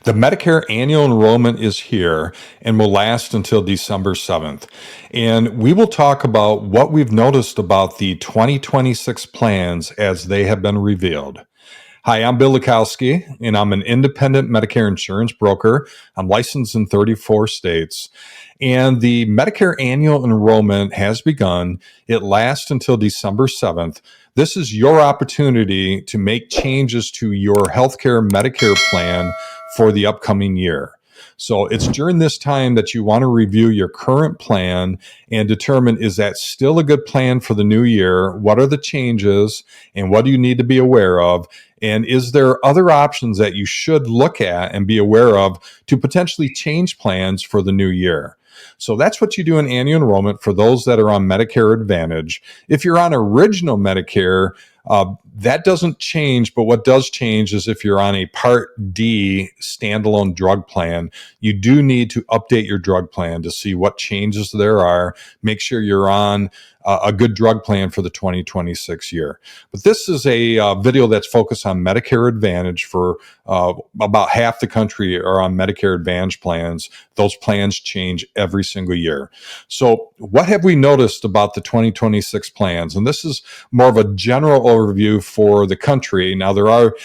The Medicare Annual Enrollment is here and will last until December 7th. And we will talk about what we've noticed about the 2026 plans as they have been revealed. Hi, I'm Bill Lewkowski, and I'm an independent Medicare insurance broker. I'm licensed in 34 states. And the Medicare Annual Enrollment has begun. It lasts until December 7th. This is your opportunity to make changes to your healthcare Medicare plan for the upcoming year. So it's during this time that you want to review your current plan and determine, is that still a good plan for the new year? What are the changes and what do you need to be aware of? And is there other options that you should look at and be aware of to potentially change plans for the new year? So that's what you do in annual enrollment for those that are on Medicare Advantage. If you're on original Medicare, that doesn't change, but what does change is if you're on a Part D standalone drug plan, you do need to update your drug plan to see what changes there are. Make sure you're on a good drug plan for the 2026 year. But this is a video that's focused on Medicare Advantage. For about half the country are on Medicare Advantage plans. Those plans change every single year. So what have we noticed about the 2026 plans? And this is more of a general overview for the country. Now, there are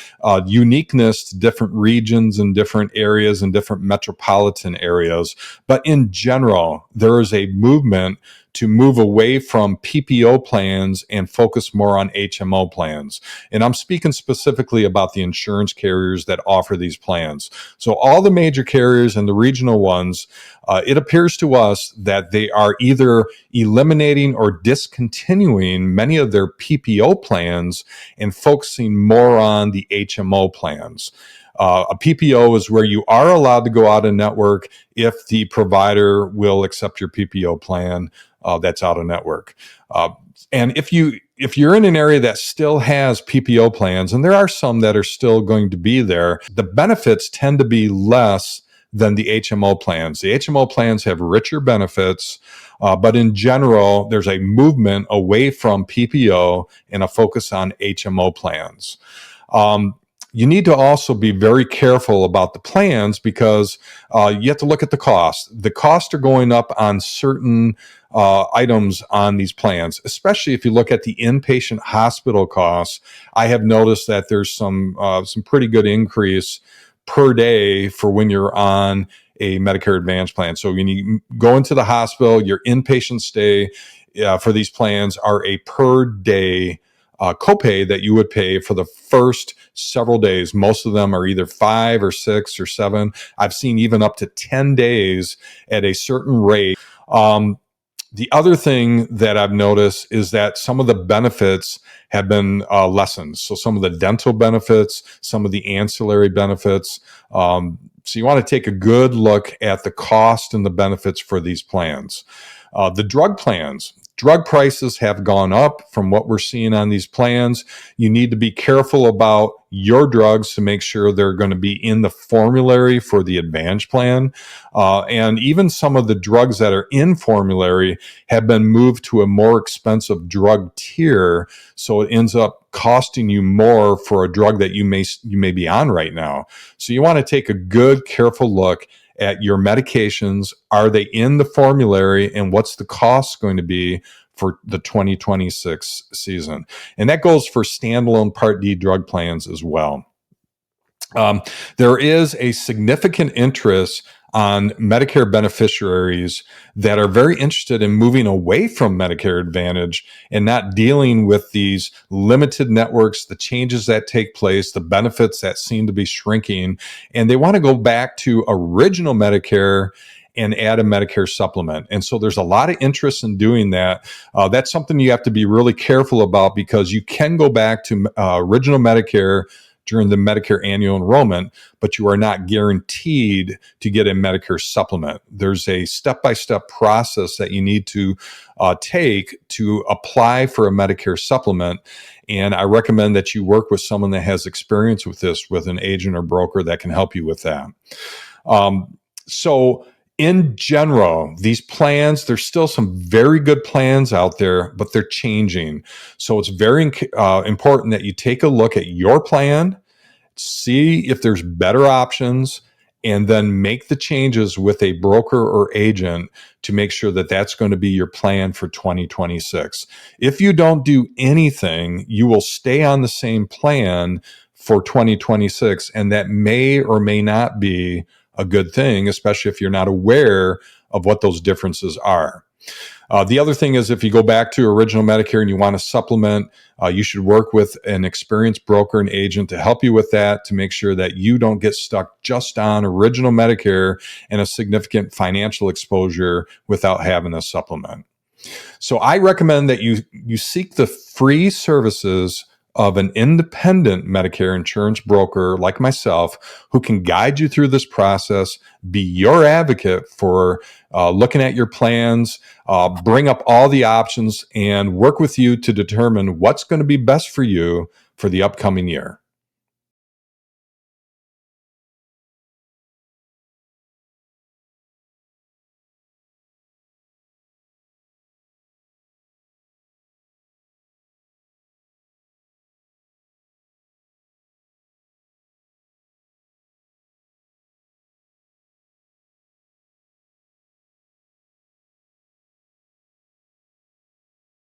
uniqueness to different regions and different areas and different metropolitan areas. But in general, there is a movement to move away from PPO plans and focus more on HMO plans. And I'm speaking specifically about the insurance carriers that offer these plans. So all the major carriers and the regional ones, it appears to us that they are either eliminating or discontinuing many of their PPO plans and focusing more on the HMO plans. A PPO is where you are allowed to go out of network if the provider will accept your PPO plan that's out of network. And if you're in an area that still has PPO plans, and there are some that are still going to be there, the benefits tend to be less than the HMO plans. The HMO plans have richer benefits, but in general, there's a movement away from PPO and a focus on HMO plans. You need to also be very careful about the plans because you have to look at the cost. The costs are going up on certain items on these plans, especially if you look at the inpatient hospital costs. I have noticed that there's some pretty good increase per day for when you're on a Medicare Advantage plan. So when you go into the hospital, your inpatient stay for these plans are a per day copay that you would pay for the first several days. Most of them are either 5 or 6 or 7. I've seen even up to 10 days at a certain rate. The other thing that I've noticed is that some of the benefits have been lessened. So some of the dental benefits, some of the ancillary benefits. So you want to take a good look at the cost and the benefits for these plans. The drug plans. Drug prices have gone up from what we're seeing on these plans. You need to be careful about your drugs to make sure they're going to be in the formulary for the Advantage plan. And even some of the drugs that are in formulary have been moved to a more expensive drug tier. So it ends up costing you more for a drug that you may be on right now. So you want to take a good, careful look at your medications. Are they in the formulary, and what's the cost going to be for the 2026 season? And that goes for standalone Part D drug plans as well. There is a significant interest on Medicare beneficiaries that are very interested in moving away from Medicare Advantage and not dealing with these limited networks, the changes that take place, the benefits that seem to be shrinking, and they want to go back to original Medicare and add a Medicare supplement. And so there's a lot of interest in doing that. That's something you have to be really careful about because you can go back to original Medicare during the Medicare Annual Enrollment, but you are not guaranteed to get a Medicare supplement. There's a step-by-step process that you need to take to apply for a Medicare supplement. And I recommend that you work with someone that has experience with this, with an agent or broker that can help you with that. So in general, these plans, there's still some very good plans out there, but they're changing. So it's very important that you take a look at your plan, see if there's better options, and then make the changes with a broker or agent to make sure that that's going to be your plan for 2026. If you don't do anything, you will stay on the same plan for 2026, and that may or may not be a good thing, especially if you're not aware of what those differences are. The other thing is, if you go back to original Medicare and you want to supplement, you should work with an experienced broker and agent to help you with that, to make sure that you don't get stuck just on original Medicare and a significant financial exposure without having a supplement. So I recommend that you seek the free services of an independent Medicare insurance broker like myself, who can guide you through this process, be your advocate for looking at your plans, bring up all the options, and work with you to determine what's going to be best for you for the upcoming year.